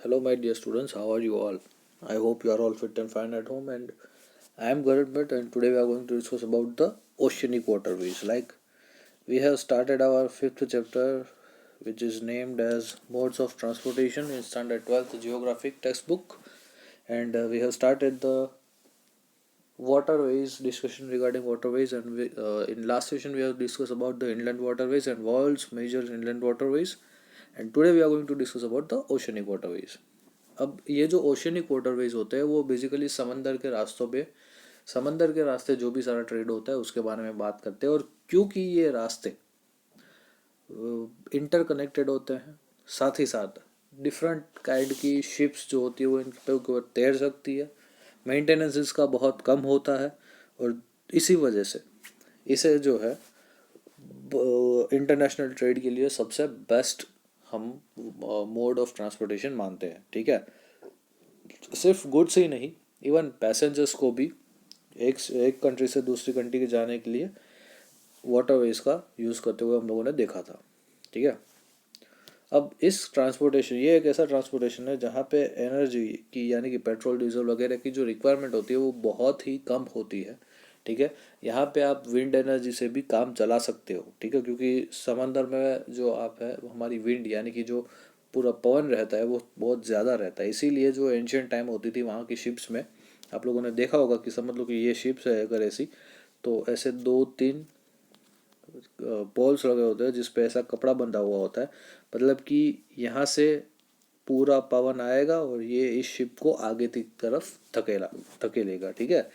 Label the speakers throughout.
Speaker 1: Hello, my dear students. How are you all? I hope you are all fit and fine at home. And I am Garrett Bhatt, and today we are going to discuss about the oceanic waterways. Like we have started our fifth chapter, which is named as Modes of Transportation in Standard 12th Geographic textbook, and we have started the waterways discussion regarding waterways. And in last session we have discussed about the inland waterways and world's major inland waterways. And today we are going to discuss about the oceanic waterways. अब ये जो oceanic waterways होते हैं वो basically समंदर के रास्तों पे समंदर के रास्ते जो भी सारा ट्रेड होता है उसके बारे में बात करते हैं। और क्योंकि ये रास्ते इंटरकनेक्टेड होते हैं, साथ ही साथ डिफरेंट काइंड की शिप्स जो होती है वो इन पे ऊपर तैर सकती है, मेंटेनेंस इसका बहुत कम होता है, और इसी वजह से इसे जो है इंटरनेशनल ट्रेड के लिए सबसे बेस्ट हम मोड ऑफ ट्रांसपोर्टेशन मानते हैं। ठीक है, सिर्फ गुड्स ही नहीं, इवन पैसेंजर्स को भी एक कंट्री से दूसरी कंट्री के जाने के लिए वाटरवेज का यूज़ करते हुए हम लोगों ने देखा था। ठीक है, अब इस ट्रांसपोर्टेशन, ये एक ऐसा ट्रांसपोर्टेशन है जहाँ पे एनर्जी की यानी कि पेट्रोल डीजल वगैरह की जो रिक्वायरमेंट होती है वो बहुत ही कम होती है। ठीक है, यहाँ पे आप विंड एनर्जी से भी काम चला सकते हो। ठीक है, क्योंकि समंदर में जो आप है हमारी विंड यानी कि जो पूरा पवन रहता है वो बहुत ज़्यादा रहता है। इसीलिए जो एंशियंट टाइम होती थी वहाँ की शिप्स में आप लोगों ने देखा होगा कि समझ लो कि ये शिप्स है अगर ऐसी, तो ऐसे 2-3 पोल्स लगे होते हैं जिसपे ऐसा कपड़ा बंधा हुआ होता है, मतलब कि यहाँ से पूरा पवन आएगा और ये इस शिप को आगे की तरफ धकेलेगा। ठीक है,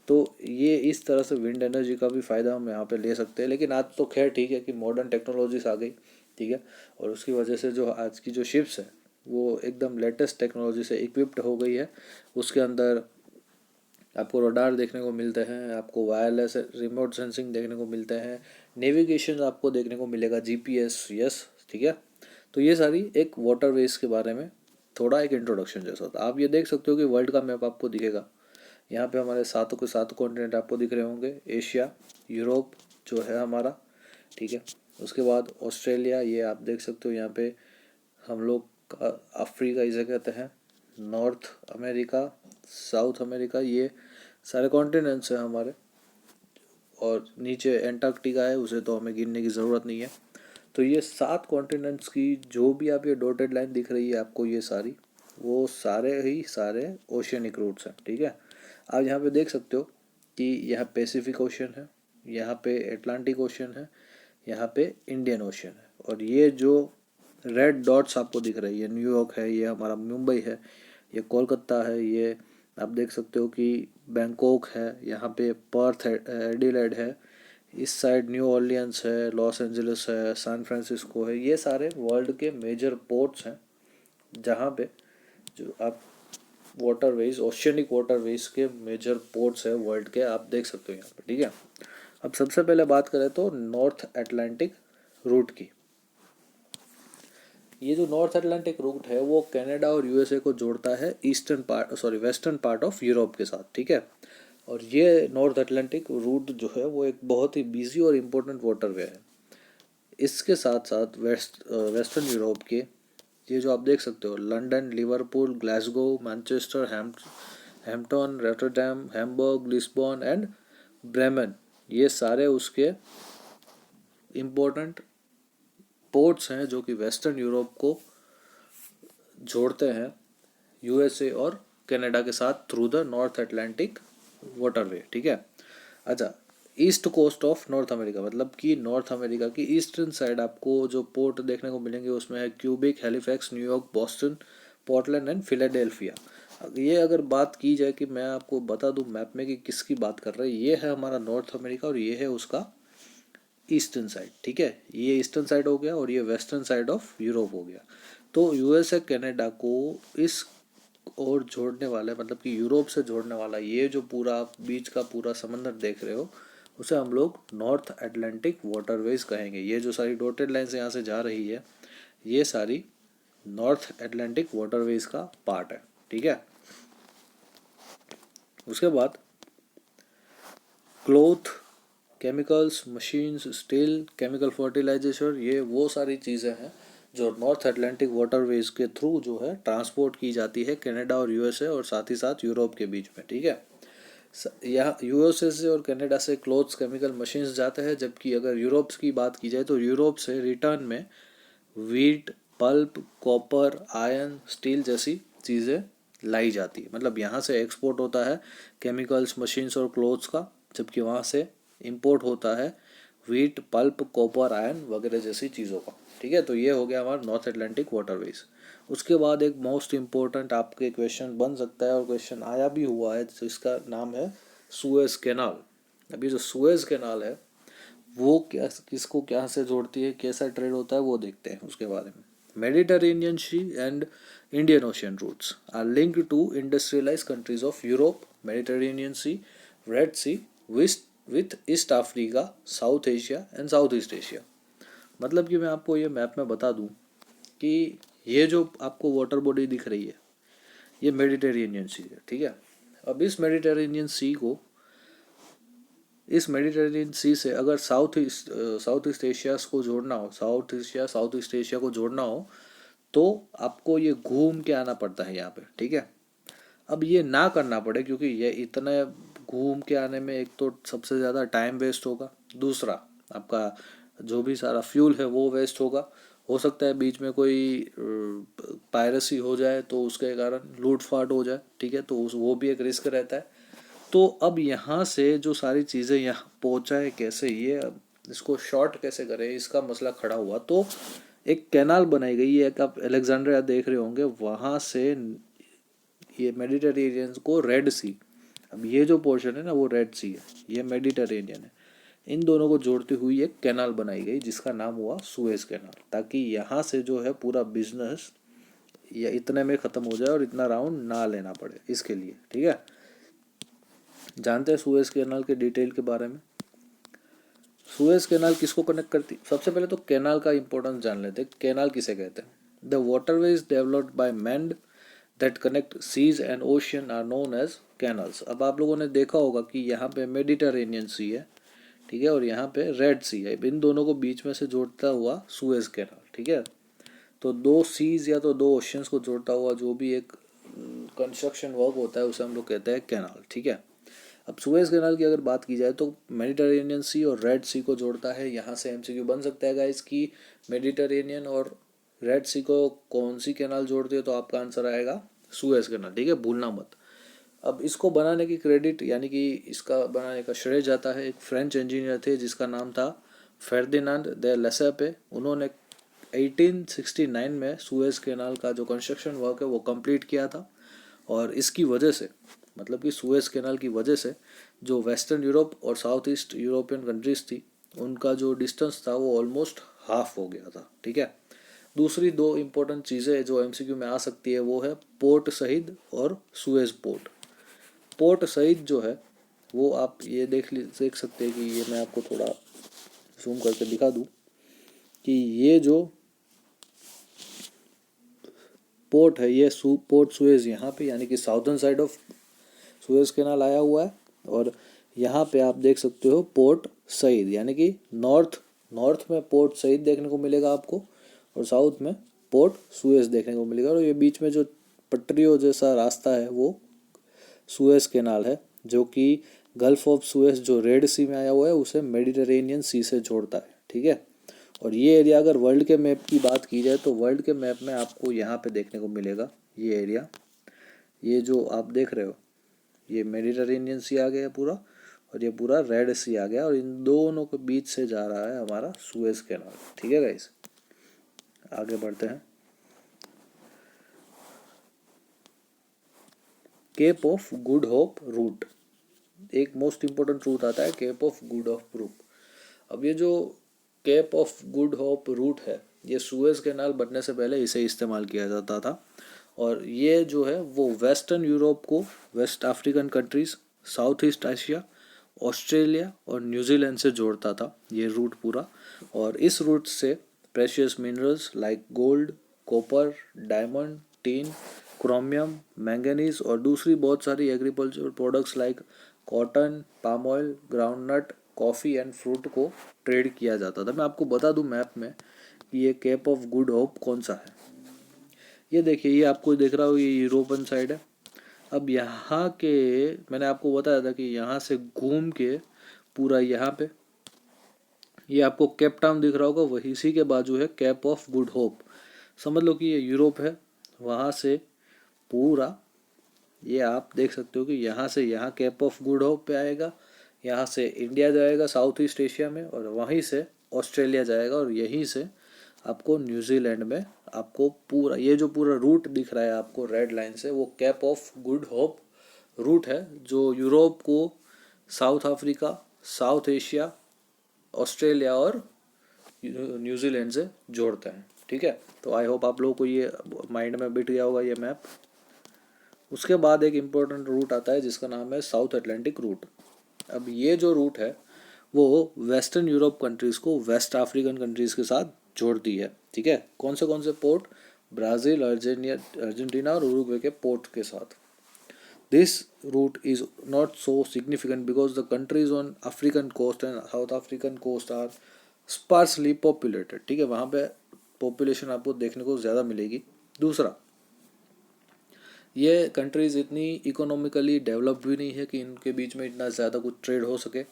Speaker 1: तो ये इस तरह से विंड एनर्जी का भी फ़ायदा हम यहाँ पे ले सकते हैं। लेकिन आज तो खैर ठीक है कि मॉडर्न टेक्नोलॉजीज आ गई। ठीक है, और उसकी वजह से जो आज की जो शिप्स है वो एकदम लेटेस्ट टेक्नोलॉजी से इक्विप्ड हो गई है। उसके अंदर आपको रडार देखने को मिलते हैं, आपको वायरलेस रिमोट सेंसिंग देखने को मिलते हैं, नेविगेशन आपको देखने को मिलेगा, जीपीएस। यस, ठीक है, तो ये सारी एक वाटरवेज के बारे में थोड़ा एक इंट्रोडक्शन जैसा था। आप ये देख सकते हो कि वर्ल्ड का मैप आपको दिखेगा। यहाँ पे हमारे सातों के सात कॉन्टिनेंट आपको दिख रहे होंगे, एशिया, यूरोप जो है हमारा। ठीक है, उसके बाद ऑस्ट्रेलिया, ये आप देख सकते हो यहाँ पे हम लोग अफ्रीका इसे कहते हैं, नॉर्थ अमेरिका, साउथ अमेरिका, ये सारे कॉन्टिनेंट्स हैं हमारे। और नीचे एंटार्क्टिका है, उसे तो हमें गिनने की ज़रूरत नहीं है। तो ये 7 कॉन्टिनेंट्स की जो भी आप ये डॉटेड लाइन दिख रही है आपको, ये सारी वो सारे ही सारे ओशियनिक रूट्स हैं। ठीक है, आप यहाँ पे देख सकते हो कि यहाँ पैसिफिक ओशन है, यहाँ पे अटलांटिक ओशन है, यहाँ पे इंडियन ओशन है। और ये जो रेड डॉट्स आपको दिख रही है, न्यूयॉर्क है, ये हमारा मुंबई है, ये कोलकाता है, ये आप देख सकते हो कि बैंकॉक है, यहाँ पे पर्थ है, एडिलेड है, इस साइड न्यू ऑर्लियंस है, लॉस एंजलिस है, सैन फ्रांसिस्को है। ये सारे वर्ल्ड के मेजर पोर्ट्स हैं जहाँ पे जो आप वाटरवेज, ओशियनिक वाटरवेज के मेजर पोर्ट्स है वर्ल्ड के, आप देख सकते हो यहाँ पे। ठीक है, अब सबसे पहले बात करें तो नॉर्थ अटलांटिक रूट की। ये जो नॉर्थ अटलांटिक रूट है वो कनाडा और यूएसए को जोड़ता है वेस्टर्न पार्ट ऑफ यूरोप के साथ। ठीक है, और ये नॉर्थ अटलांटिक रूट जो है वो एक बहुत ही बिजी और इम्पोर्टेंट वाटरवे है। इसके साथ साथ वेस्टर्न यूरोप के ये जो आप देख सकते हो, London, Liverpool, Glasgow, Manchester, Hampton, Rotterdam, Hamburg, Lisbon and Bremen, ये सारे उसके इम्पोर्टेंट पोर्ट्स हैं जो कि वेस्टर्न यूरोप को जोड़ते हैं यूएसए और कनाडा के साथ through the North Atlantic waterway. ठीक है, अच्छा, east coast of North America, मतलब कि नॉर्थ अमेरिका की ईस्टर्न साइड आपको जो पोर्ट देखने को मिलेंगे उसमें है Quebec, Halifax, New York, Boston, Portland and Philadelphia. ये अगर बात की जाए कि मैं आपको बता दूं मैप में कि किसकी बात कर रहे हैं, ये है हमारा नॉर्थ अमेरिका और ये है उसका ईस्टर्न साइड। ठीक है, ये ईस्टर्न साइड हो गया और ये वेस्टर्न साइड ऑफ यूरोप हो गया। तो यूएसए कनाडा को इस और जोड़ने वाला, मतलब कि यूरोप से जोड़ने वाला ये जो पूरा बीच का पूरा समंदर देख रहे हो उसे हम लोग नॉर्थ अटलांटिक वाटरवेज कहेंगे। ये जो सारी डॉटेड लाइन्स यहाँ से जा रही है ये सारी नॉर्थ अटलांटिक वाटरवेज का पार्ट है। ठीक है, उसके बाद cloth, chemicals, machines, steel, chemical fertilization, ये वो सारी चीज़ें हैं जो नॉर्थ अटलांटिक वाटरवेज के थ्रू जो है ट्रांसपोर्ट की जाती है कनाडा और यूएसए और साथ ही साथ यूरोप के बीच में, ठीक है। यहाँ यूएसए से और कनाडा से क्लोथ्स केमिकल मशीन्स जाते हैं, जबकि अगर यूरोप की बात की जाए तो यूरोप से रिटर्न में wheat, pulp, copper, iron, steel जैसी चीज़ें लाई जाती है। मतलब यहाँ से एक्सपोर्ट होता है केमिकल्स, मशीन्स और क्लोथ्स का, जबकि वहाँ से इंपोर्ट होता है वीट, पल्प, कॉपर, आयरन वगैरह जैसी चीज़ों का, ठीक है। तो ये हो गया हमारा नॉर्थ अटलांटिक वाटरवेज। उसके बाद एक मोस्ट इम्पोर्टेंट आपके क्वेश्चन बन सकता है और क्वेश्चन आया भी हुआ है, तो इसका नाम है सुएज कैनाल। अभी जो सुएज कैनाल है वो क्या, किसको क्या से जोड़ती है, कैसा ट्रेड होता है, वो देखते हैं उसके बारे में। Mediterranean Sea and Indian Ocean routes are linked to industrialize countries of Europe, Mediterranean Sea, Red Sea, with East Africa, South Asia and South east Asia. मतलब कि मैं आपको ये मैप में बता दूं कि ये जो आपको वाटर बॉडी दिख रही है ये मेडिटेरेनियन सी है, ठीक है। अब इस मेडिटेरेनियन सी से अगर साउथ ईस्ट एशिया को जोड़ना हो, साउथ ईस्ट एशिया को जोड़ना हो, तो आपको ये घूम के आना पड़ता है यहाँ पे, ठीक है। अब ये ना करना पड़े क्योंकि ये इतना घूम के आने में एक तो सबसे ज़्यादा टाइम वेस्ट होगा, दूसरा आपका जो भी सारा फ्यूल है वो वेस्ट होगा। हो सकता है बीच में कोई पायरेसी हो जाए तो उसके कारण लूट फाट हो जाए, ठीक है, तो वो भी एक रिस्क रहता है। तो अब यहाँ से जो सारी चीज़ें यहाँ पहुँचाए कैसे, ये अब इसको शॉर्ट कैसे करें, इसका मसला खड़ा हुआ। तो एक कैनाल बनाई गई है, एक आप अलेक्जेंड्रिया देख रहे होंगे, वहाँ से ये मेडिटेरेनियन को रेड सी, अब ये जो पोर्शन है ना वो रेड सी है, ये मेडिटेरेनियन है, इन दोनों को जोड़ती हुई एक कैनाल बनाई गई जिसका नाम हुआ सुएज कैनाल, ताकि यहाँ से जो है पूरा बिजनेस या इतने में ख़त्म हो जाए और इतना राउंड ना लेना पड़े, इसके लिए, ठीक है। जानते हैं सुएज कैनाल के डिटेल के बारे में। सुएज कैनाल किसको कनेक्ट करती, सबसे पहले तो कैनाल का इंपॉर्टेंस जान लेते हैं। कैनाल किसे कहते हैं? The waterways developed by man that connect seas and ocean are known as canals. अब आप लोगों ने देखा होगा कि यहाँ पे मेडिटेरेनियन सी है, ठीक है, और यहाँ पे रेड सी है, इन दोनों को बीच में से जोड़ता हुआ सुएज कैनाल, ठीक है। तो दो सीज या तो दो ओशियंस को जोड़ता हुआ जो भी एक कंस्ट्रक्शन वर्क होता है उसे हम लोग कहते हैं कैनाल, ठीक है। अब सुएज कैनाल की अगर बात की जाए तो मेडिटेरेनियन सी और रेड सी को जोड़ता है। यहाँ से एमसीक्यू बन सकता है गाइस कि मेडिटेरेनियन और रेड सी को कौन सी कैनाल जोड़ती है, तो आपका आंसर आएगा सुएज कैनाल, ठीक है, भूलना मत। अब इसको बनाने की क्रेडिट यानी कि इसका बनाने का श्रेय जाता है एक फ्रेंच इंजीनियर थे जिसका नाम था फेर्डिनांड दे लेसेपे। उन्होंने 1869 में सुएज कैनाल का जो कंस्ट्रक्शन वर्क है वो कंप्लीट किया था, और इसकी वजह से, मतलब कि सुएज कैनाल की वजह से जो वेस्टर्न यूरोप और साउथ ईस्ट यूरोपियन कंट्रीज थी उनका जो डिस्टेंस था वो ऑलमोस्ट हाफ हो गया था, ठीक है। दूसरी दो इम्पोर्टेंट चीज़ें जो एमसीक्यू में आ सकती है वो है पोर्ट शहीद और सुएज पोर्ट। पोर्ट शहीद जो है वो आप ये देख सकते हैं कि ये मैं आपको थोड़ा जूम करके दिखा दूँ कि ये जो पोर्ट है ये पोर्ट सुएज यहाँ पे यानी कि southern side of Suez canal आया हुआ है, और यहाँ पे आप देख सकते हो पोर्ट सईद यानी कि नॉर्थ में पोर्ट सईद देखने को मिलेगा आपको, और साउथ में पोर्ट सुएज देखने को मिलेगा, और ये बीच में जो पटरियों जैसा रास्ता है वो सुएज कैनाल है, जो कि गल्फ ऑफ सुएज जो रेड सी में आया हुआ है उसे मेडिटेरेनियन सी से जोड़ता है, ठीक है। और ये एरिया अगर वर्ल्ड के मैप की बात की जाए तो वर्ल्ड के मैप में आपको यहाँ पे देखने को मिलेगा ये एरिया, ये जो आप देख रहे हो ये मेडिटेरेनियन सी आ गया पूरा, और ये पूरा रेड सी आ गया, और इन दोनों के बीच से जा रहा है हमारा सुएज कैनाल, ठीक है गाइस। आगे बढ़ते हैं। Cape of good hope route, एक मोस्ट इम्पोर्टेंट रूट आता है Cape of good hope route. अब ये जो Cape of good hope route है ये सुएज कैनाल बनने से पहले इसे इस्तेमाल किया जाता था, और ये जो है वो वेस्टर्न यूरोप को west African countries, south east Asia, Australia और न्यूजीलैंड से जोड़ता था ये रूट पूरा। और इस रूट से precious minerals like gold, copper, diamond, tin, chromium, manganese और दूसरी बहुत सारी agriculture products like cotton, palm oil, groundnut, coffee and fruit को ट्रेड किया जाता था। मैं आपको बता दूं मैप में ये केप ऑफ गुड होप कौन सा है। ये देखिए, ये आपको दिख रहा हो, ये यूरोपियन साइड है। अब यहाँ के मैंने आपको बताया था कि यहाँ से घूम के पूरा यहाँ पे ये आपको केप टाउन दिख रहा होगा, वही इसी के बाजू है कैप ऑफ गुड होप। समझ लो कि ये यूरोप है, वहाँ से पूरा ये आप देख सकते हो कि यहाँ से यहाँ कैप ऑफ गुड होप पे आएगा, यहाँ से इंडिया जाएगा साउथ ईस्ट एशिया में, और वहीं से ऑस्ट्रेलिया जाएगा, और यहीं से आपको न्यूजीलैंड में आपको पूरा ये जो पूरा रूट दिख रहा है आपको रेड लाइन से, वो cape of good hope route है जो यूरोप को South Africa, South Asia, Australia और न्यूजीलैंड से जोड़ता है। ठीक है, तो आई होप आप लोगों को ये माइंड में बिठ गया होगा ये मैप। उसके बाद एक इम्पोर्टेंट रूट आता है जिसका नाम है साउथ अटलांटिक रूट। अब ये जो रूट है वो वेस्टर्न यूरोप कंट्रीज़ को वेस्ट अफ्रीकन कंट्रीज़ के साथ जोड़ती है। ठीक है, कौन से पोर्ट, ब्राज़ील, अर्जेंटीना और उरुग्वे के पोर्ट के साथ। This route is not so significant because the countries on African coast and South African coast are sparsely populated. ठीक है, वहाँ पे पॉपुलेशन आपको देखने को ज़्यादा मिलेगी। दूसरा, ये कंट्रीज़ इतनी इकोनॉमिकली डेवलप्ड भी नहीं है कि इनके बीच में इतना ज़्यादा कुछ ट्रेड हो सके।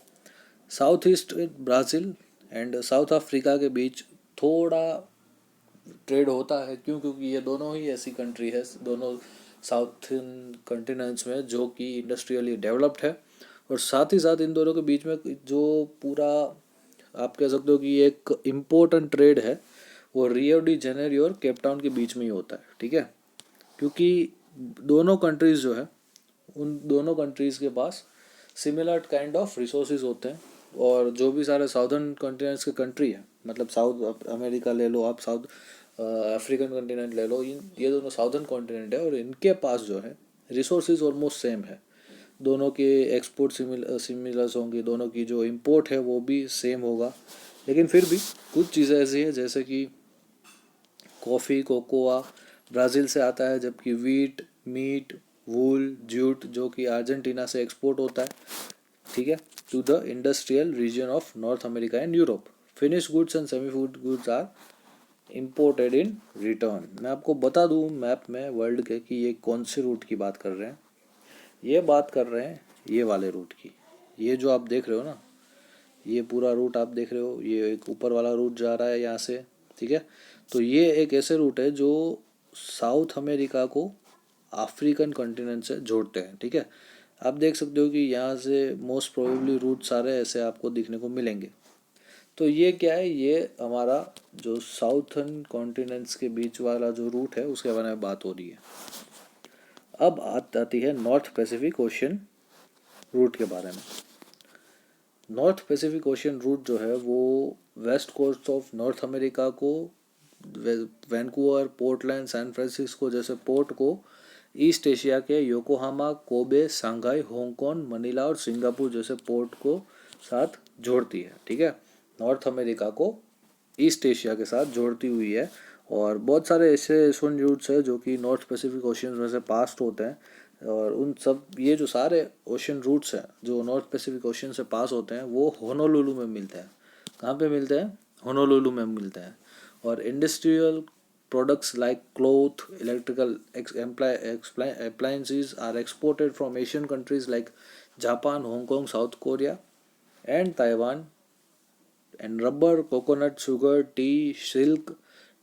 Speaker 1: South east Brazil and south Africa के बीच थोड़ा ट्रेड होता है, क्यों, क्योंकि ये दोनों ही ऐसी कंट्री है, दोनों साउथर्न कॉन्टिनेंट्स में जो कि इंडस्ट्रियली डेवलप्ड है, और साथ ही साथ इन दोनों के बीच में जो पूरा आप कह सकते हो कि एक इम्पोर्टेंट ट्रेड है वो रियो डी जेनेरियो और केप टाउन के बीच में ही होता है। ठीक है, क्योंकि दोनों कंट्रीज़ जो है उन दोनों कंट्रीज़ के पास सिमिलर काइंड ऑफ रिसोर्सेज होते हैं, और जो भी सारे साउदर्न कॉन्टिनेंट्स के कंट्री है, मतलब साउथ अमेरिका ले लो आप, साउथ अफ्रीकन कॉन्टिनेंट ले लो, ये दोनों साउदर्न कॉन्टिनेंट है, और इनके पास जो है रिसोर्सेज ऑलमोस्ट सेम है। दोनों के एक्सपोर्ट सिमिलर्स होंगे, दोनों की जो इंपोर्ट है वो भी सेम होगा, लेकिन फिर भी कुछ चीज़ें ऐसी है जैसे कि कॉफ़ी, कोकोआ ब्राज़ील से आता है, जबकि वीट, मीट, वूल, जूट जो कि अर्जेंटीना से एक्सपोर्ट होता है। ठीक है, to the industrial region of North America and Europe. Finish goods and semi food goods are imported in return. मैं आपको बता दूं मैप में वर्ल्ड के कि ये कौन से रूट की बात कर रहे हैं। ये बात कर रहे हैं ये वाले रूट की, ये जो आप देख रहे हो ना, ये पूरा रूट आप देख रहे हो, ये एक ऊपर वाला रूट जा रहा है यहाँ से। ठीक है, तो ये एक ऐसे रूट है जो साउथ अमेरिका को अफ्रीकन कॉन्टिनेंट से जोड़ते हैं। ठीक है, आप देख सकते हो कि यहाँ से मोस्ट प्रोबेबली रूट सारे ऐसे आपको दिखने को मिलेंगे। तो ये क्या है, ये हमारा जो साउथर्न कॉन्टिनेंट्स के बीच वाला जो रूट है उसके बारे में बात हो रही है। अब आती है नॉर्थ पैसिफिक ओशियन रूट के बारे में। नॉर्थ पैसिफिक ओशियन रूट जो है वो west coast of North America को वैंकूवर, पोर्टलैंड, सैन फ्रांसिस्को जैसे पोर्ट को ईस्ट एशिया के Yokohama, Kobe, Shanghai, Hong Kong, Manila और सिंगापुर जैसे पोर्ट को साथ जोड़ती है। ठीक है, नॉर्थ अमेरिका को ईस्ट एशिया के साथ जोड़ती हुई है, और बहुत सारे ऐसे ओशन रूट्स है जो कि नॉर्थ पैसिफिक ओशियन में से पास्ट होते हैं, और उन सब ये जो सारे ओशन रूट्स हैं जो नॉर्थ पैसिफिक ओशियन से पास होते हैं वो होनोलुलु में मिलते हैं। कहाँ पे मिलते हैं? होनोलुलु में मिलते हैं। और industrial products like cloth, electrical appliances are exported from Asian countries like Japan, Hong Kong, South Korea and Taiwan. And rubber, coconut, sugar, tea, silk,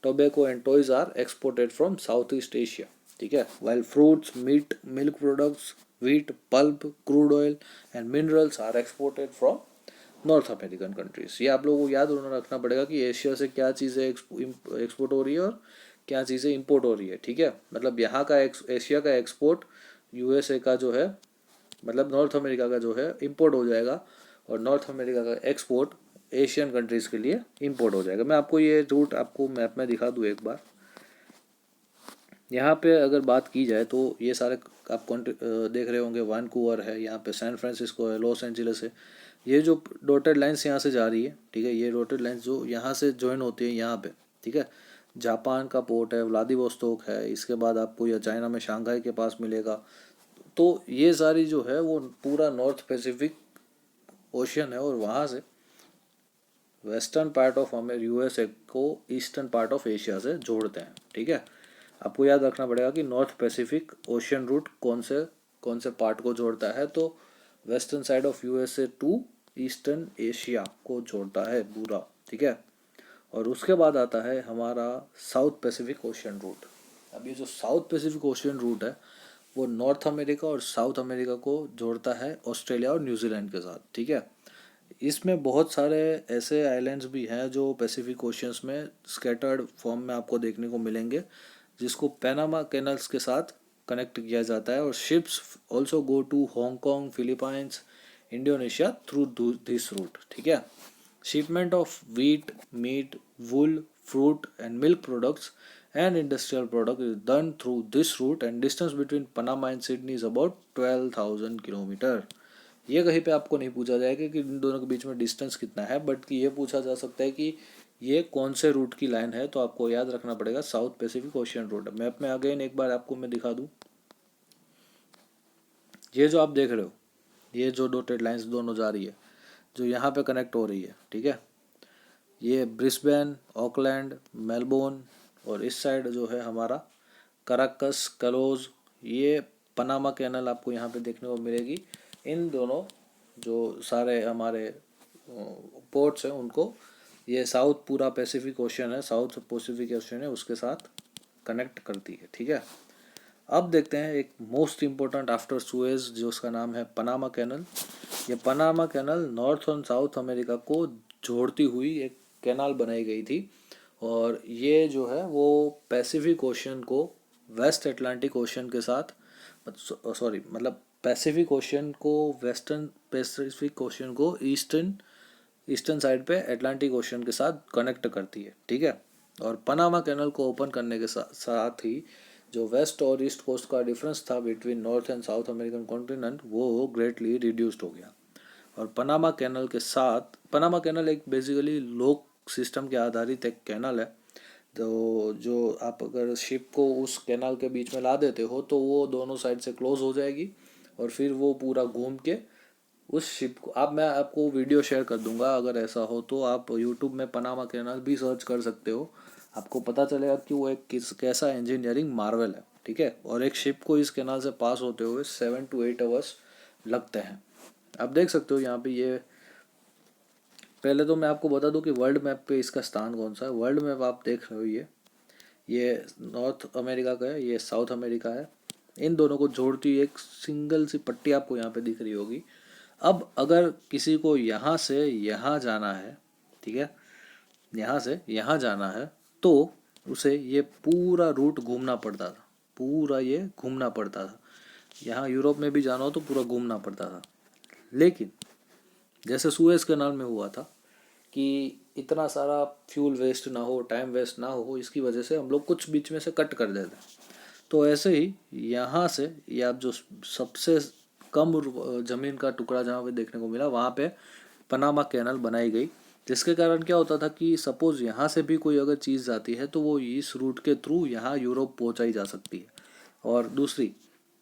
Speaker 1: tobacco and toys are exported from Southeast Asia. ठीक है, while fruits, meat, milk products, wheat, pulp, crude oil and minerals are exported from north American countries. ये आप लोगों को याद रखना पड़ेगा कि एशिया से क्या चीज़ें एक्सपोर्ट हो रही है और क्या चीज़ें इंपोर्ट हो रही है। ठीक है, मतलब यहाँ का एशिया का एक्सपोर्ट यूएसए का जो है, मतलब नॉर्थ अमेरिका का जो है इंपोर्ट हो जाएगा, और नॉर्थ अमेरिका का एक्सपोर्ट एशियन कंट्रीज़ के लिए इंपोर्ट हो जाएगा। मैं आपको ये रूट आपको मैप में दिखा दूँ एक बार। यहाँ पे अगर बात की जाए तो ये सारे आप देख रहे होंगे, वैंकूवर है, यहाँ पे सैन फ्रांसिस्को है, लॉस एंजलिस है। ये जो डॉटेड लाइन्स यहाँ से जा रही है, ठीक है, ये डॉटेड लाइन्स जो यहाँ से ज्वाइन होती है यहाँ पे, ठीक है, जापान का पोर्ट है, व्लादिवोस्तोक है, इसके बाद आपको या चाइना में शंघाई के पास मिलेगा। तो ये सारी जो है वो पूरा नॉर्थ पैसिफिक ओशियन है, और वहाँ से वेस्टर्न पार्ट ऑफ यूएसए को ईस्टर्न पार्ट ऑफ एशिया से जोड़ते हैं, ठीक है। आपको याद रखना पड़ेगा कि नॉर्थ पैसिफिक ओशियन रूट कौन से पार्ट को जोड़ता है, तो western side of USA to eastern Asia को जोड़ता है पूरा, ठीक है। और उसके बाद आता है हमारा साउथ पैसिफिक ओशियन रूट। अब ये जो साउथ पैसिफिक ओशियन रूट है वो नॉर्थ अमेरिका और साउथ अमेरिका को जोड़ता है ऑस्ट्रेलिया और न्यूजीलैंड के साथ, ठीक है। इसमें बहुत सारे ऐसे आइलैंड्स भी हैं जो पैसिफिक ओशियंस में स्कैटर्ड फॉर्म में आपको देखने को मिलेंगे, जिसको पैनामा कैनल्स के साथ कनेक्ट किया जाता है। और ships also go to Hong Kong, Philippines, Indonesia through this route, ठीक है। Shipment of wheat, meat, wool, fruit and milk products and industrial product is done through this route and distance between Panama and Sydney is about 12,000 kilometre. ये कहीं पे आपको नहीं पूछा जाएगा कि इन दोनों के बीच में डिस्टेंस कितना है, बट कि ये पूछा जा सकता है कि ये कौन से रूट की लाइन है, तो आपको याद रखना पड़ेगा South Pacific Ocean route. Map में अगेन एक बार आपको मैं दिखा दूँ, ये जो आप देख रहे हो, ये जो डॉटेड लाइंस दोनों जा रही है जो यहाँ पे कनेक्ट हो रही है, ठीक है। ये ब्रिस्बेन, ऑकलैंड, मेलबोर्न और इस साइड जो है हमारा कराकस, कलोज, ये पनामा कैनल आपको यहाँ पे देखने को मिलेगी। इन दोनों जो सारे हमारे पोर्ट्स हैं उनको ये साउथ पूरा पैसिफिक ओशन है, साउथ पैसिफिक ओशन है, उसके साथ कनेक्ट करती है, ठीक है। अब देखते हैं एक मोस्ट इम्पोर्टेंट आफ्टर सुएज जो उसका नाम है पनामा कैनल। ये पनामा कैनल नॉर्थ और साउथ अमेरिका को जोड़ती हुई एक कैनाल बनाई गई थी, और ये जो है वो पैसिफिक ओशन को वेस्ट अटलांटिक ओशन के साथ, सॉरी मतलब पैसिफिक ओशन को वेस्टर्न, पैसिफिक ओशन को ईस्टर्न साइड पे अटलांटिक ओशन के साथ कनेक्ट करती है, ठीक है। और पनामा कैनल को ओपन करने के साथ ही जो वेस्ट और ईस्ट कोस्ट का डिफरेंस था between north and south American continent वो ग्रेटली रिड्यूस्ड हो गया। और पनामा कैनल के साथ, पनामा कैनल एक बेसिकली लॉक सिस्टम के आधारित एक कैनल है, तो जो आप अगर शिप को उस कैनाल के बीच में ला देते हो तो वो दोनों साइड से क्लोज हो जाएगी, और फिर वो पूरा घूम के उस शिप को, आप मैं आपको वीडियो शेयर कर दूंगा, अगर ऐसा हो तो आप यूट्यूब में पनामा कैनाल भी सर्च कर सकते हो, आपको पता चलेगा कि वो एक कैसा इंजीनियरिंग मार्वल है, ठीक है। और एक शिप को इस कैनाल से पास होते हुए 7 to 8 आवर्स लगते हैं। आप देख सकते हो यहाँ पे ये, पहले तो मैं आपको बता दूं कि वर्ल्ड मैप पे इसका स्थान कौन सा है। वर्ल्ड मैप आप देख रहे हो, ये नॉर्थ अमेरिका का है, ये साउथ अमेरिका है। इन दोनों को जोड़ती एक सिंगल सी पट्टी आपको यहाँ पे दिख रही होगी। अब अगर किसी को यहाँ से यहाँ जाना है, ठीक है, यहाँ से यहाँ जाना है, तो उसे ये पूरा रूट घूमना पड़ता था, पूरा ये घूमना पड़ता था। यहाँ यूरोप में भी जाना हो तो पूरा घूमना पड़ता था। लेकिन जैसे सुएज कैनाल में हुआ था कि इतना सारा फ्यूल वेस्ट ना हो, टाइम वेस्ट ना हो, इसकी वजह से हम लोग कुछ बीच में से कट कर देते हैं। तो ऐसे ही यहाँ से ये आप जो सबसे कम ज़मीन का टुकड़ा जहाँ पे देखने को मिला वहाँ पे पनामा कैनल बनाई गई, जिसके कारण क्या होता था कि सपोज़ यहाँ से भी कोई अगर चीज़ जाती है तो वो इस रूट के थ्रू यहाँ यूरोप पहुँचाई जा सकती है। और दूसरी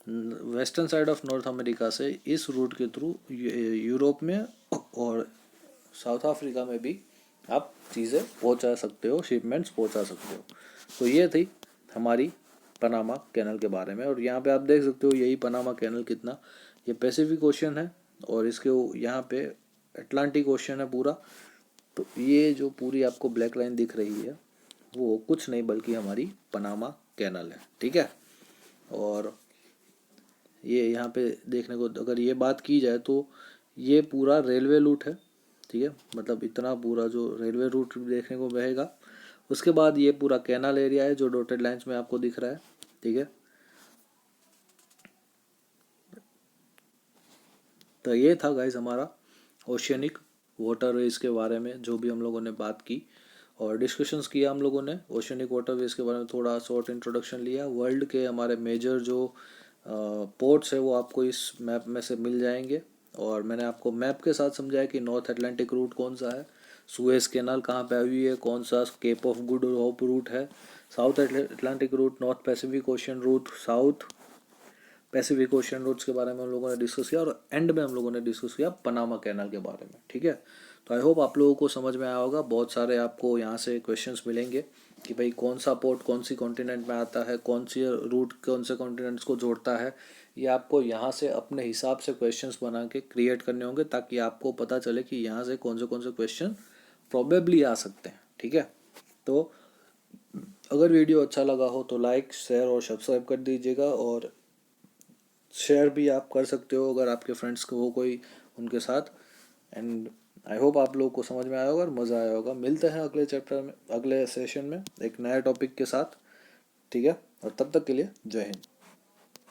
Speaker 1: western side of North America से इस रूट के थ्रू यूरोप में और साउथ अफ्रीका में भी आप चीज़ें पहुंचा सकते हो, शिपमेंट्स पहुंचा सकते हो। तो ये थी हमारी पनामा कैनल के बारे में। और यहाँ पे आप देख सकते हो यही पनामा कैनल कितना, ये पैसिफिक ओशन है और इसके यहाँ पे अटलांटिक ओशन है पूरा। तो ये जो पूरी आपको ब्लैक लाइन दिख रही है वो कुछ नहीं बल्कि हमारी पनामा कैनल है, ठीक है। और ये यहाँ पे देखने को अगर ये बात की जाए तो ये पूरा रेलवे रूट है, ठीक है, मतलब इतना पूरा जो रेलवे रूट देखने को मिलेगा। उसके बाद ये पूरा कैनाल एरिया है जो डॉटेड लाइंस में आपको दिख रहा है, ठीक है। तो ये था गाइस हमारा ओशियनिक वाटरवेज के बारे में जो भी हम लोगों ने बात की और डिस्कशंस किया हम लोगों ने। ओशियनिक वाटरवेज के बारे में थोड़ा शॉर्ट इंट्रोडक्शन लिया। वर्ल्ड के हमारे मेजर जो पोर्ट्स है वो आपको इस मैप में से मिल जाएंगे, और मैंने आपको मैप के साथ समझाया कि नॉर्थ अटलांटिक रूट कौन सा है, सुएज कैनाल कहाँ पे आई हुई है, कौन सा Cape of good hope route है, South Atlantic route, North Pacific Ocean route, South Pacific Ocean routes के बारे में हम लोगों ने डिस्कस किया, और एंड में हम लोगों ने डिस्कस किया पनामा कैनाल के बारे में, ठीक है। तो आई होप आप लोगों को समझ में आया होगा। बहुत सारे आपको यहाँ से क्वेश्चंस मिलेंगे कि भाई कौन सा पोर्ट कौन सी कॉन्टिनेंट में आता है, कौन सी रूट कौन से कॉन्टिनेंट्स को जोड़ता है। ये आपको यहाँ से अपने हिसाब से क्वेश्चंस बना के क्रिएट करने होंगे ताकि आपको पता चले कि यहाँ से कौन से क्वेश्चन प्रॉबेबली आ सकते हैं। ठीक है, तो अगर वीडियो अच्छा लगा हो तो लाइक शेयर और सब्सक्राइब कर दीजिएगा, और शेयर भी आप कर सकते हो अगर आपके फ्रेंड्स को हो कोई उनके साथ। एंड आई होप आप लोगों को समझ में आया होगा और मज़ा आया होगा। मिलते हैं अगले चैप्टर में, अगले सेशन में एक नया टॉपिक के साथ। ठीक है, और तब तक के लिए जय हिंद।